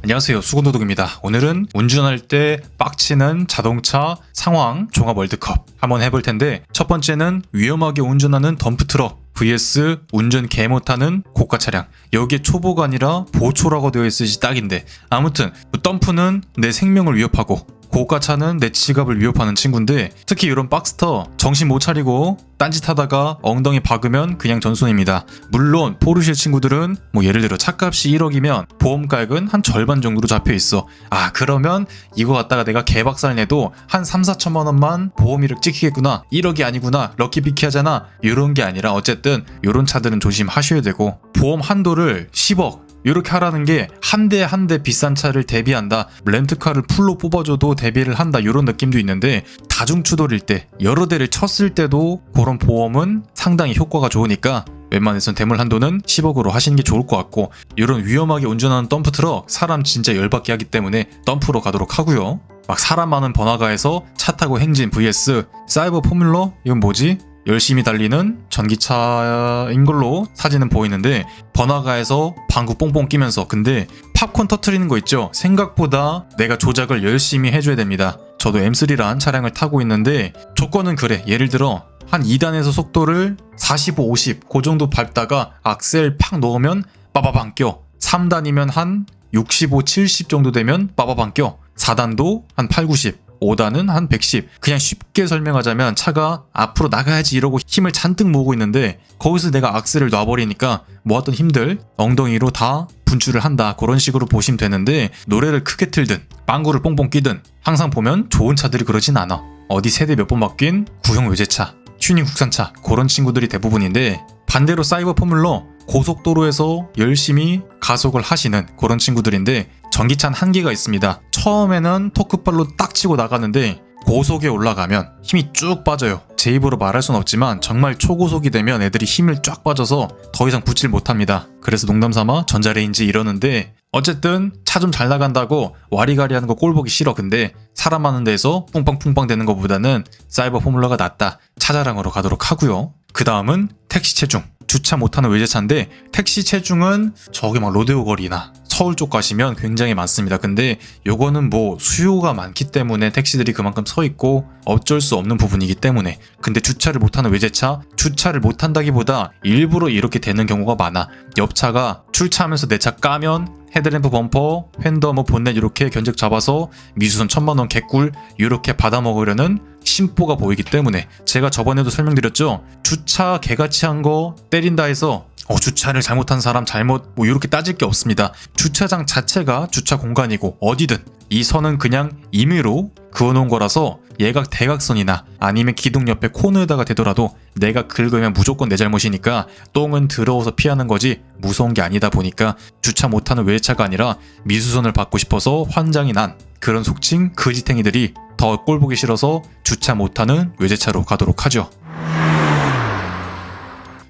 안녕하세요, 수건도둑입니다. 오늘은 운전할 때 빡치는 자동차 상황 종합 월드컵 한번 해볼 텐데, 첫 번째는 위험하게 운전하는 덤프트럭 vs 운전 개 못하는 고가 차량. 여기에 초보가 아니라 보초라고 되어 있으시 딱인데, 아무튼 덤프는 내 생명을 위협하고 고가차는 내 지갑을 위협하는 친구인데, 특히 이런 박스터 정신 못 차리고 딴짓하다가 엉덩이 박으면 그냥 전손입니다. 물론 포르쉐 친구들은 예를 들어 차값이 1억이면 보험가액은 한 절반 정도로 잡혀있어. 그러면 이거 갖다가 내가 개박살 내도 한 3-4천만 원만 보험이력 찍히겠구나, 1억이 아니구나, 럭키비키 하잖아, 이런 게 아니라 어쨌든 이런 차들은 조심하셔야 되고, 보험 한도를 10억 이렇게 하라는 게 한 대 한 대 비싼 차를 대비한다, 렌트카를 풀로 뽑아줘도 대비를 한다, 이런 느낌도 있는데, 다중추돌일 때 여러 대를 쳤을 때도 그런 보험은 상당히 효과가 좋으니까 웬만해선 대물 한도는 10억으로 하시는 게 좋을 것 같고, 이런 위험하게 운전하는 덤프트럭 사람 진짜 열받게 하기 때문에 덤프로 가도록 하고요. 막 사람 많은 번화가에서 차 타고 행진 vs 사이버 포뮬러, 이건 뭐지? 열심히 달리는 전기차인 걸로 사진은 보이는데, 번화가에서 방구 뽕뽕 끼면서, 근데 팝콘 터트리는 거 있죠? 생각보다 내가 조작을 열심히 해줘야 됩니다. 저도 M3란 차량을 타고 있는데 조건은 그래. 예를 들어 한 2단에서 속도를 45, 50 그 정도 밟다가 악셀 팍 넣으면 빠바방 껴. 3단이면 한 65, 70 정도 되면 빠바방 껴. 4단도 한 8, 90, 5단은 한 110. 그냥 쉽게 설명하자면 차가 앞으로 나가야지 이러고 힘을 잔뜩 모으고 있는데, 거기서 내가 악셀을 놔버리니까 모았던 힘들 엉덩이로 다 분출을 한다, 그런 식으로 보시면 되는데, 노래를 크게 틀든 빵구를 뽕뽕 끼든 항상 보면 좋은 차들이 그러진 않아. 어디 세대 몇 번 바뀐 구형 외제차, 튜닝 국산차, 그런 친구들이 대부분인데, 반대로 사이버 포뮬러 고속도로에서 열심히 가속을 하시는 그런 친구들인데, 전기차는 한계가 있습니다. 처음에는 토크발로 딱 치고 나가는데 고속에 올라가면 힘이 쭉 빠져요. 제 입으로 말할 순 없지만 정말 초고속이 되면 애들이 힘을 쫙 빠져서 더 이상 붙질 못합니다. 그래서 농담삼아 전자레인지 이러는데, 어쨌든 차 좀 잘 나간다고 와리가리 하는 거 꼴 보기 싫어. 근데 사람 많은 데서 뿡빵뿡빵 되는 것보다는 사이버 포뮬러가 낫다. 차자랑으로 가도록 하고요. 그 다음은 택시 체중. 주차 못하는 외제차인데, 택시 체중은 저기 막 로데오 거리나 서울 쪽 가시면 굉장히 많습니다. 근데 요거는 수요가 많기 때문에 택시들이 그만큼 서 있고 어쩔 수 없는 부분이기 때문에. 근데 주차를 못하는 외제차, 주차를 못한다기보다 일부러 이렇게 되는 경우가 많아. 옆차가 출차하면서 내 차 까면 헤드램프, 범퍼, 휀더, 본넷 이렇게 견적 잡아서 미수선 1000만원 개꿀 이렇게 받아먹으려는 심보가 보이기 때문에, 제가 저번에도 설명드렸죠. 주차 개같이 한 거 때린다 해서 주차를 잘못한 사람 잘못 이렇게 따질 게 없습니다. 주차장 자체가 주차 공간이고, 어디든 이 선은 그냥 임의로 그어놓은 거라서 예각 대각선이나 아니면 기둥 옆에 코너에다가 대더라도 내가 긁으면 무조건 내 잘못이니까 똥은 더러워서 피하는 거지 무서운 게 아니다 보니까, 주차 못하는 외제차가 아니라 미수선을 받고 싶어서 환장이 난 그런 속칭 거지탱이들이 더 꼴보기 싫어서 주차 못하는 외제차로 가도록 하죠.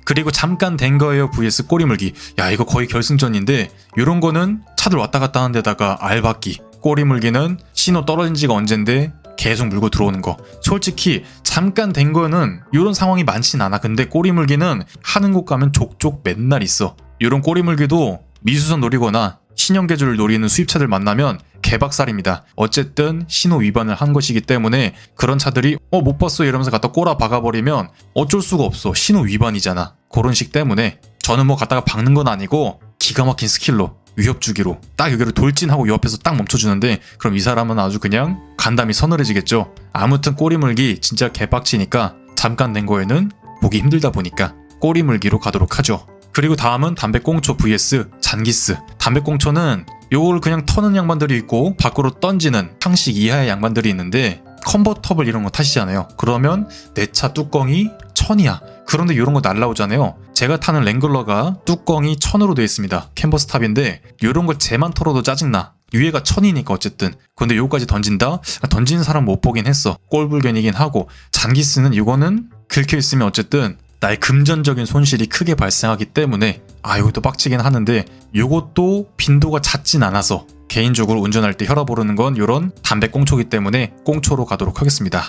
그리고 잠깐 된 거예요 vs 꼬리물기. 이거 거의 결승전인데, 이런 거는 차들 왔다 갔다 하는 데다가 알박기, 꼬리물기는 신호 떨어진 지가 언젠데 계속 물고 들어오는 거. 솔직히 잠깐 된 거는 이런 상황이 많진 않아. 근데 꼬리물기는 하는 곳 가면 족족 맨날 있어. 이런 꼬리물기도 미수선 노리거나 신형계주를 노리는 수입차들 만나면 개박살입니다. 어쨌든 신호 위반을 한 것이기 때문에, 그런 차들이 못 봤어 이러면서 갖다 꼬라 박아버리면 어쩔 수가 없어. 신호 위반이잖아. 그런 식 때문에 저는 갖다가 박는 건 아니고 기가 막힌 스킬로 위협주기로 딱 여기를 돌진하고 옆에서 딱 멈춰주는데, 그럼 이 사람은 아주 그냥 간담이 서늘해지겠죠. 아무튼 꼬리물기 진짜 개빡치니까 잠깐 된 거에는 보기 힘들다 보니까 꼬리물기로 가도록 하죠. 그리고 다음은 담배꽁초 vs 잔기스. 담배꽁초는 요걸 그냥 터는 양반들이 있고 밖으로 던지는 상식 이하의 양반들이 있는데, 컨버터블 이런 거 타시잖아요. 그러면 내 차 뚜껑이 1000이야. 그런데 이런 거 날라오잖아요. 제가 타는 랭글러가 뚜껑이 1000으로 되어 있습니다. 캔버스 탑인데 이런 걸 쟤만 털어도 짜증나. 위에가 1000이니까 어쨌든. 근데 요거까지 던진다? 던지는 사람 못 보긴 했어. 꼴불견이긴 하고. 잔기스는 이거는 긁혀있으면 어쨌든 나의 금전적인 손실이 크게 발생하기 때문에 이것도 빡치긴 하는데, 요것도 빈도가 잦진 않아서 개인적으로 운전할 때 혈압 오르는 건 요런 담배꽁초기 때문에 꽁초로 가도록 하겠습니다.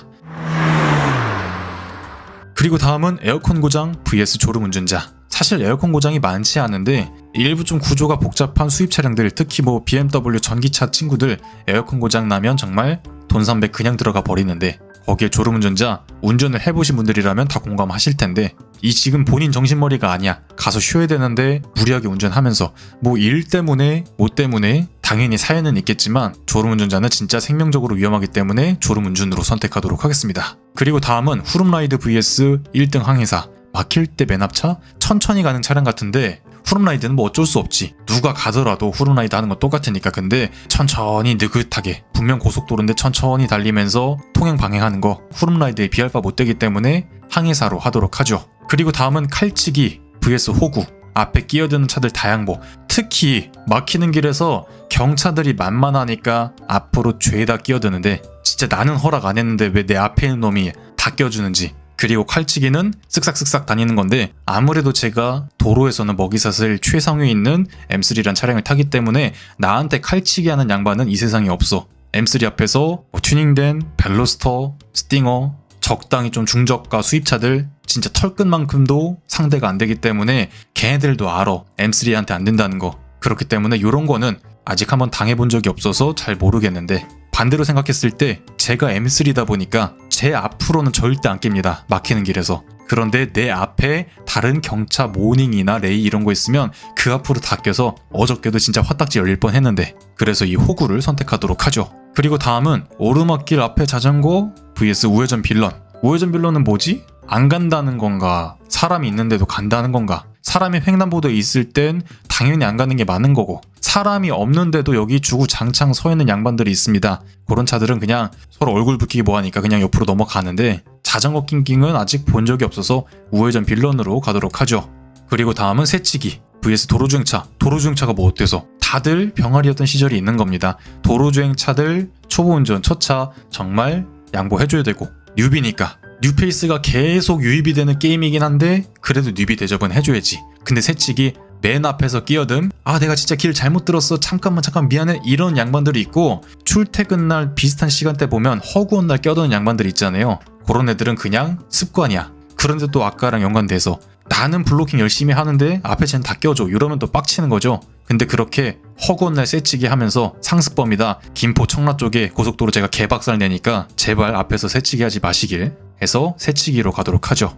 그리고 다음은 에어컨 고장 vs 졸음운전자. 사실 에어컨 고장이 많지 않은데 일부 좀 구조가 복잡한 수입 차량들, 특히 뭐 BMW 전기차 친구들 에어컨 고장 나면 정말 돈 300 그냥 들어가 버리는데, 거기에 졸음운전자 운전을 해보신 분들이라면 다 공감하실 텐데, 이 지금 본인 정신머리가 아니야, 가서 쉬어야 되는데 무리하게 운전하면서 뭐 일 때문에 뭐 때문에 당연히 사연은 있겠지만 졸음운전자는 진짜 생명적으로 위험하기 때문에 졸음운전으로 선택하도록 하겠습니다. 그리고 다음은 후룸라이드 vs 1등 항해사. 막힐 때 맨 앞차? 천천히 가는 차량 같은데 후룸라이드는 뭐 어쩔 수 없지. 누가 가더라도 후룸라이드 하는 건 똑같으니까. 근데 천천히 느긋하게, 분명 고속도로인데 천천히 달리면서 통행 방해하는 거 후룸라이드에 비할 바 못 되기 때문에 항해사로 하도록 하죠. 그리고 다음은 칼치기 vs 호구. 앞에 끼어드는 차들 다양보. 특히 막히는 길에서 경차들이 만만하니까 앞으로 죄다 끼어드는데 진짜 나는 허락 안 했는데 왜 내 앞에 있는 놈이 다 껴주는지. 그리고 칼치기는 쓱싹쓱싹 다니는 건데, 아무래도 제가 도로에서는 먹이사슬 최상위에 있는 M3란 차량을 타기 때문에 나한테 칼치기 하는 양반은 이 세상에 없어. M3 앞에서 튜닝된 벨로스터, 스팅어, 적당히 좀 중저가 수입차들 진짜 털끝만큼도 상대가 안 되기 때문에 걔네들도 알아, M3한테 안 된다는 거. 그렇기 때문에 이런 거는 아직 한번 당해본 적이 없어서 잘 모르겠는데, 반대로 생각했을 때 제가 M3다 보니까 제 앞으로는 절대 안 낍니다, 막히는 길에서. 그런데 내 앞에 다른 경차 모닝이나 레이 이런 거 있으면 그 앞으로 다 껴서 어저께도 진짜 화딱지 열릴 뻔 했는데, 그래서 이 호구를 선택하도록 하죠. 그리고 다음은 오르막길 앞에 자전거 vs 우회전 빌런. 우회전 빌런은 뭐지? 안 간다는 건가? 사람이 있는데도 간다는 건가? 사람이 횡단보도에 있을 땐 당연히 안 가는 게 맞는 거고, 사람이 없는데도 여기 주구장창 서 있는 양반들이 있습니다. 그런 차들은 그냥 서로 얼굴 붉히기 뭐하니까 그냥 옆으로 넘어가는데, 자전거 낑낑은 아직 본 적이 없어서 우회전 빌런으로 가도록 하죠. 그리고 다음은 새치기 vs 도로주행차. 도로주행차가 뭐 어때서? 다들 병아리였던 시절이 있는 겁니다. 도로주행차들 초보운전 첫차 정말 양보해줘야 되고, 뉴비니까 뉴페이스가 계속 유입이 되는 게임이긴 한데 그래도 뉴비 대접은 해줘야지. 근데 새치기 맨 앞에서 끼어듦, 아 내가 진짜 길 잘못 들었어, 잠깐 미안해, 이런 양반들이 있고, 출퇴근날 비슷한 시간대 보면 허구한 날 껴드는 양반들 있잖아요. 그런 애들은 그냥 습관이야. 그런데 또 아까랑 연관돼서 나는 블로킹 열심히 하는데 앞에 쟤는 다 껴줘, 이러면 또 빡치는 거죠. 근데 그렇게 허구한 날 새치기 하면서 상습범이다, 김포 청라 쪽에 고속도로 제가 개박살 내니까 제발 앞에서 새치기 하지 마시길 해서 새치기로 가도록 하죠.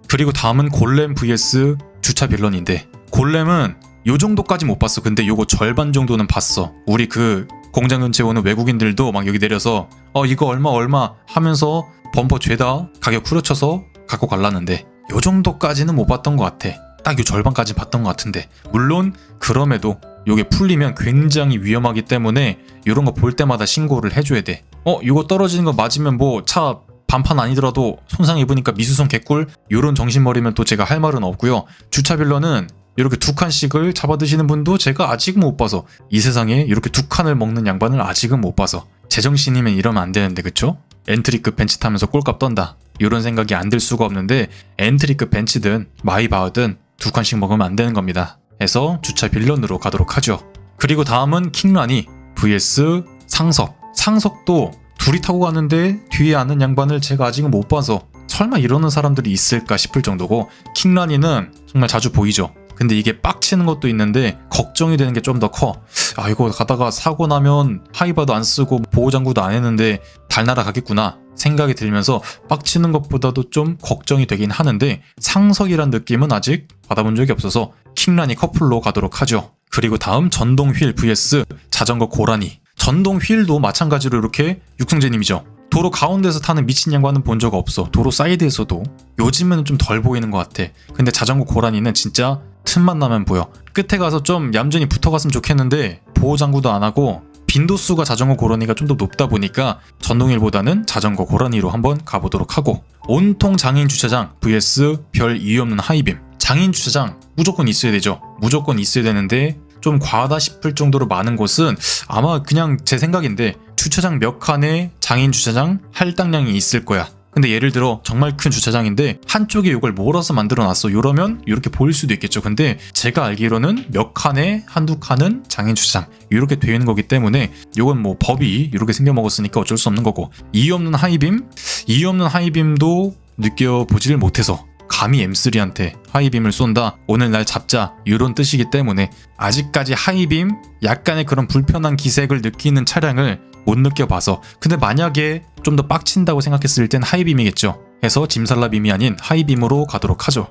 그리고 다음은 골렘 vs 주차 빌런인데, 골렘은 요 정도까지 못 봤어. 근데 요거 절반 정도는 봤어. 우리 그 공장 근처에 오는 외국인들도 막 여기 내려서 이거 얼마 하면서 범퍼 죄다 가격 후려쳐서 갖고 갈라는데, 요 정도까지는 못 봤던 것 같아. 딱 요 절반까지 봤던 것 같은데, 물론 그럼에도 요게 풀리면 굉장히 위험하기 때문에 요런 거 볼 때마다 신고를 해줘야 돼. 이거 떨어지는 거 맞으면 뭐 차 반판 아니더라도 손상 입으니까 미수선 개꿀, 요런 정신머리면 또 제가 할 말은 없고요. 주차 빌런은 이렇게 두 칸씩을 잡아 드시는 분도 제가 아직은 못 봐서, 이 세상에 이렇게 두 칸을 먹는 양반을 아직은 못 봐서. 제정신이면 이러면 안 되는데, 그쵸? 엔트리급 벤츠 타면서 꼴값 떤다, 이런 생각이 안 들 수가 없는데, 엔트리급 벤츠든 마이바흐든 두 칸씩 먹으면 안 되는 겁니다. 해서 주차 빌런으로 가도록 하죠. 그리고 다음은 킹라니 vs 상석. 상석도 둘이 타고 가는데 뒤에 아는 양반을 제가 아직은 못 봐서 설마 이러는 사람들이 있을까 싶을 정도고, 킹라니는 정말 자주 보이죠. 근데 이게 빡치는 것도 있는데 걱정이 되는 게 좀 더 커. 이거 가다가 사고 나면 하이바도 안 쓰고 보호장구도 안 했는데 달 날아가겠구나 생각이 들면서 빡치는 것보다도 좀 걱정이 되긴 하는데, 상석이란 느낌은 아직 받아본 적이 없어서 킹라니 커플로 가도록 하죠. 그리고 다음 전동 휠 vs 자전거 고라니. 전동 휠도 마찬가지로 이렇게 육성재님이죠. 도로 가운데서 타는 미친 양반은 본 적 없어. 도로 사이드에서도. 요즘은 좀 덜 보이는 것 같아. 근데 자전거 고라니는 진짜 틈만 나면 보여. 끝에 가서 좀 얌전히 붙어갔으면 좋겠는데 보호장구도 안 하고, 빈도수가 자전거 고라니가 좀 더 높다 보니까 전동휠보다는 자전거 고라니로 한번 가보도록 하고, 온통 장애인 주차장 vs 별 이유 없는 하이빔. 장애인 주차장 무조건 있어야 되죠. 무조건 있어야 되는데 좀 과하다 싶을 정도로 많은 곳은 아마 그냥 제 생각인데 주차장 몇 칸에 장애인 주차장 할당량이 있을 거야. 근데 예를 들어 정말 큰 주차장인데 한쪽에 이걸 몰아서 만들어 놨어. 이러면 이렇게 보일 수도 있겠죠. 근데 제가 알기로는 몇 칸에 한두 칸은 장애인 주차장 이렇게 되어 있는 거기 때문에 이건 뭐 법이 이렇게 생겨 먹었으니까 어쩔 수 없는 거고, 이유 없는 하이빔도 느껴보지를 못해서 감히 M3한테 하이빔을 쏜다, 오늘 날 잡자, 이런 뜻이기 때문에 아직까지 하이빔 약간의 그런 불편한 기색을 느끼는 차량을 못 느껴봐서. 근데 만약에 좀 더 빡친다고 생각했을 땐 하이빔이겠죠. 해서 짐살라빔이 아닌 하이빔으로 가도록 하죠.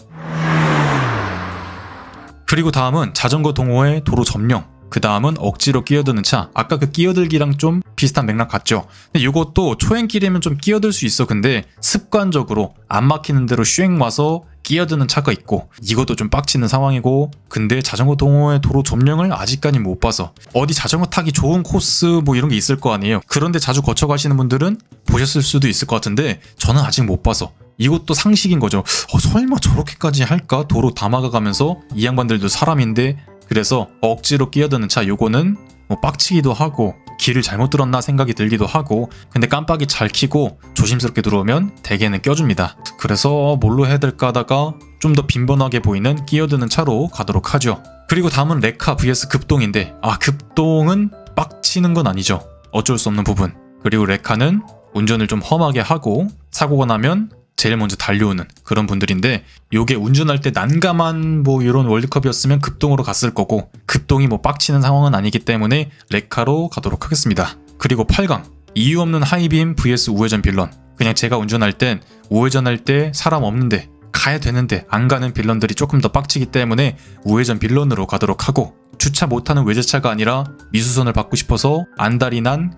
그리고 다음은 자전거 동호회 도로 점령, 그 다음은 억지로 끼어드는 차. 아까 그 끼어들기랑 좀 비슷한 맥락 같죠. 근데 이것도 초행길이면 좀 끼어들 수 있어. 근데 습관적으로 안 막히는 대로 슈행 와서 끼어드는 차가 있고, 이것도 좀 빡치는 상황이고. 근데 자전거 동호회 도로 점령을 아직까지 못 봐서, 어디 자전거 타기 좋은 코스 뭐 이런 게 있을 거 아니에요. 그런데 자주 거쳐가시는 분들은 보셨을 수도 있을 것 같은데 저는 아직 못 봐서. 이것도 상식인 거죠. 설마 저렇게까지 할까? 도로 다 막아가면서 이 양반들도 사람인데. 그래서 억지로 끼어드는 차, 요거는 뭐 빡치기도 하고 길을 잘못 들었나 생각이 들기도 하고, 근데 깜빡이 잘 켜고 조심스럽게 들어오면 대개는 껴줍니다. 그래서 뭘로 해야 될까 하다가 좀 더 빈번하게 보이는 끼어드는 차로 가도록 하죠. 그리고 다음은 레카 vs 급동인데, 급동은 빡치는 건 아니죠. 어쩔 수 없는 부분. 그리고 레카는 운전을 좀 험하게 하고 사고가 나면 제일 먼저 달려오는 그런 분들인데, 요게 운전할 때 난감한 뭐 이런 월드컵이었으면 급동으로 갔을 거고, 급동이 뭐 빡치는 상황은 아니기 때문에 레카로 가도록 하겠습니다. 그리고 8강 이유 없는 하이빔 vs 우회전 빌런. 그냥 제가 운전할 땐 우회전할 때 사람 없는데 가야 되는데 안 가는 빌런들이 조금 더 빡치기 때문에 우회전 빌런으로 가도록 하고, 주차 못하는 외제차가 아니라 미수선을 받고 싶어서 안달이 난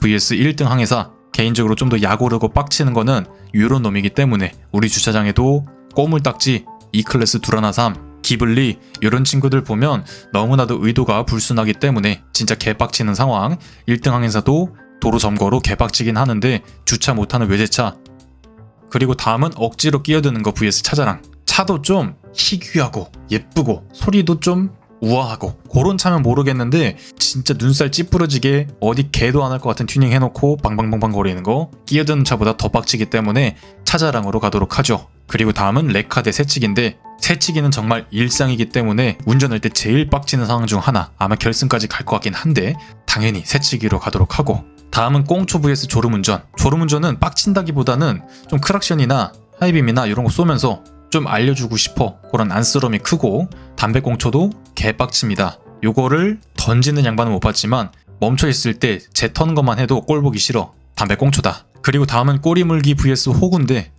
vs 1등 항해사. 개인적으로 좀 더 약오르고 빡치는 거는 요런 놈이기 때문에 우리 주차장에도 꼬물딱지, E클래스 두라나 3, 기블리 이런 친구들 보면 너무나도 의도가 불순하기 때문에 진짜 개빡치는 상황. 1등 항해사도 도로 점거로 개빡치긴 하는데 주차 못하는 외제차. 그리고 다음은 억지로 끼어드는 거 vs 차자랑. 차도 좀 희귀하고 예쁘고 소리도 좀 우아하고 그런 차면 모르겠는데, 진짜 눈살 찌푸러지게 어디 개도 안 할 것 같은 튜닝 해놓고 방방방방 거리는 거, 끼어드는 차보다 더 빡치기 때문에 차자랑으로 가도록 하죠. 그리고 다음은 레카 대 새치기인데, 새치기는 정말 일상이기 때문에 운전할 때 제일 빡치는 상황 중 하나, 아마 결승까지 갈 것 같긴 한데 당연히 새치기로 가도록 하고. 다음은 꽁초 vs 졸음운전. 졸음운전은 빡친다기보다는 좀 크락션이나 하이빔이나 이런 거 쏘면서 좀 알려주고 싶어, 그런 안쓰러움이 크고. 담배꽁초도 개빡칩니다. 요거를 던지는 양반은 못 봤지만 멈춰있을 때 제 터는 것만 해도 꼴 보기 싫어. 담배꽁초다. 그리고 다음은 꼬리물기 vs 호구인데,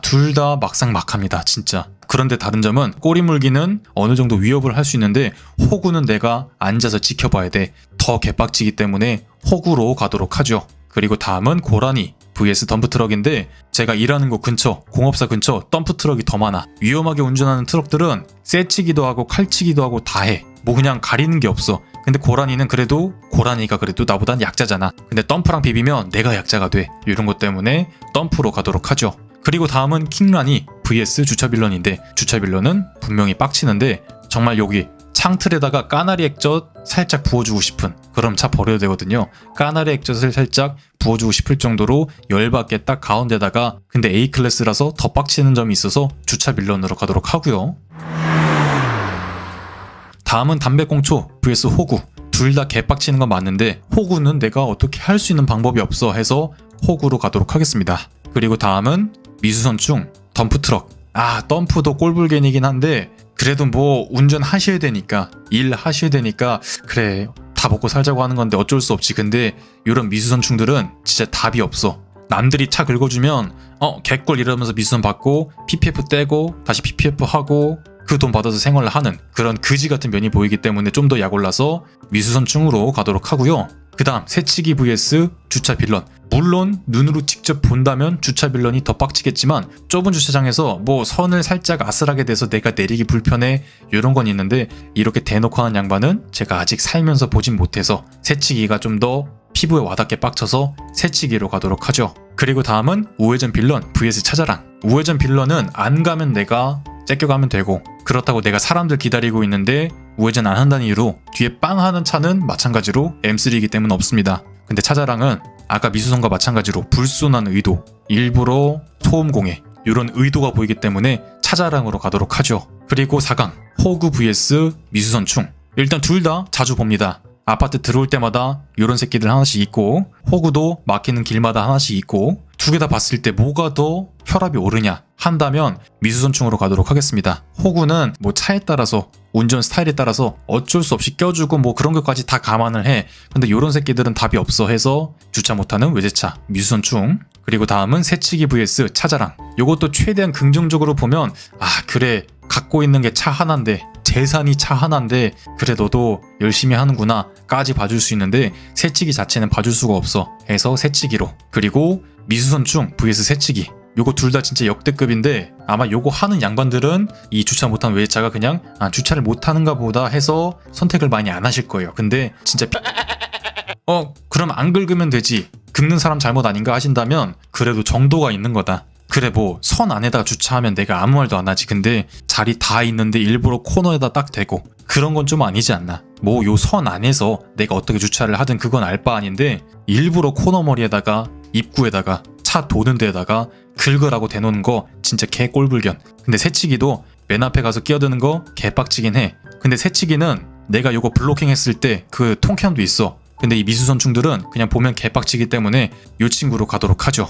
둘 다 막상막합니다 진짜. 그런데 다른 점은 꼬리물기는 어느 정도 위협을 할 수 있는데 호구는 내가 앉아서 지켜봐야 돼. 더 개빡치기 때문에 호구로 가도록 하죠. 그리고 다음은 고라니 vs 덤프트럭인데, 제가 일하는 곳 근처, 공업사 근처 덤프트럭이 더 많아. 위험하게 운전하는 트럭들은 쎄치기도 하고 칼치기도 하고 다 해. 뭐 그냥 가리는 게 없어. 근데 고라니는 그래도, 고라니가 그래도 나보단 약자잖아. 근데 덤프랑 비비면 내가 약자가 돼. 이런 것 때문에 덤프로 가도록 하죠. 그리고 다음은 킹라니 vs 주차빌런인데, 주차빌런은 분명히 빡치는데 정말 여기 창틀에다가 까나리 액젓 살짝 부어주고 싶은, 그럼 차 버려야 되거든요. 까나리 액젓을 살짝 부어주고 싶을 정도로 열받게 딱 가운데다가. 근데 A클래스라서 더 빡치는 점이 있어서 주차 빌런으로 가도록 하고요. 다음은 담배꽁초 vs 호구. 둘 다 개빡치는 건 맞는데 호구는 내가 어떻게 할 수 있는 방법이 없어 해서 호구로 가도록 하겠습니다. 그리고 다음은 미수선충 덤프트럭. 덤프도 꼴불견이긴 한데 그래도 뭐 운전하셔야 되니까, 일 하셔야 되니까 그래 다 먹고 살자고 하는 건데 어쩔 수 없지. 근데 이런 미수선충들은 진짜 답이 없어. 남들이 차 긁어주면 개꿀 이러면서 미수선 받고 PPF 떼고 다시 PPF 하고 그 돈 받아서 생활을 하는 그런 그지 같은 면이 보이기 때문에 좀 더 약올라서 미수선충으로 가도록 하고요. 그 다음 새치기 vs 주차 빌런. 물론 눈으로 직접 본다면 주차 빌런이 더 빡치겠지만 좁은 주차장에서 뭐 선을 살짝 아슬하게 돼서 내가 내리기 불편해 이런 건 있는데, 이렇게 대놓고 하는 양반은 제가 아직 살면서 보진 못해서 새치기가 좀 더 피부에 와닿게 빡쳐서 새치기로 가도록 하죠. 그리고 다음은 우회전 빌런 vs 차자랑. 우회전 빌런은 안 가면 내가 째껴가면 되고, 그렇다고 내가 사람들 기다리고 있는데 우회전 안 한다는 이유로 뒤에 빵 하는 차는 마찬가지로 M3이기 때문에 없습니다. 근데 차자랑은 아까 미수선과 마찬가지로 불순한 의도, 일부러 소음공해 이런 의도가 보이기 때문에 차자랑으로 가도록 하죠. 그리고 4강 호구 vs 미수선충. 일단 둘 다 자주 봅니다. 아파트 들어올 때마다 이런 새끼들 하나씩 있고, 호구도 막히는 길마다 하나씩 있고, 두 개 다 봤을 때 뭐가 더 혈압이 오르냐 한다면 미수선충으로 가도록 하겠습니다. 호구는 뭐 차에 따라서 운전 스타일에 따라서 어쩔 수 없이 껴주고 뭐 그런 것까지 다 감안을 해. 근데 요런 새끼들은 답이 없어 해서 주차 못하는 외제차 미수선충. 그리고 다음은 새치기 vs 차자랑. 요것도 최대한 긍정적으로 보면 그래 갖고 있는 게 차 하나인데 재산이 차 하나인데 그래 너도 열심히 하는구나 까지 봐줄 수 있는데 새치기 자체는 봐줄 수가 없어 해서 새치기로. 그리고 미수선충 vs 새치기. 요거 둘 다 진짜 역대급인데 아마 요거 하는 양반들은 이 주차 못한 외제차가 그냥 주차를 못하는가 보다 해서 선택을 많이 안 하실 거예요. 근데 진짜 그럼 안 긁으면 되지, 긁는 사람 잘못 아닌가 하신다면 그래도 정도가 있는 거다. 그래 뭐 선 안에다 주차하면 내가 아무 말도 안 하지. 근데 자리 다 있는데 일부러 코너에다 딱 대고 그런 건 좀 아니지 않나. 뭐 요 선 안에서 내가 어떻게 주차를 하든 그건 알 바 아닌데 일부러 코너 머리에다가 입구에다가 차 도는 데에다가 긁으라고 대놓는 거 진짜 개 꼴불견. 근데 새치기도 맨 앞에 가서 끼어드는 거 개빡치긴 해. 근데 새치기는 내가 요거 블로킹 했을 때 그 통캠도 있어. 근데 이 미수선충들은 그냥 보면 개빡치기 때문에 요 친구로 가도록 하죠.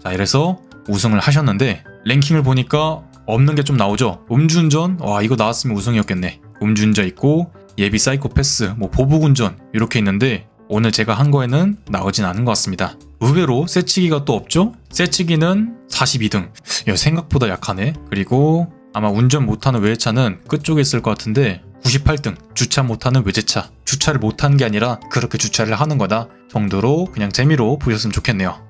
자, 이래서 우승을 하셨는데 랭킹을 보니까 없는 게 좀 나오죠. 음주운전, 이거 나왔으면 우승이었겠네. 음주운전 있고 예비 사이코패스, 뭐 보복운전 이렇게 있는데 오늘 제가 한 거에는 나오진 않은 것 같습니다. 의외로 새치기가 또 없죠? 새치기는 42등. 야, 생각보다 약하네. 그리고 아마 운전 못하는 외제차는 끝쪽에 있을 것 같은데 98등. 주차 못하는 외제차. 주차를 못하는 게 아니라 그렇게 주차를 하는 거다 정도로 그냥 재미로 보셨으면 좋겠네요.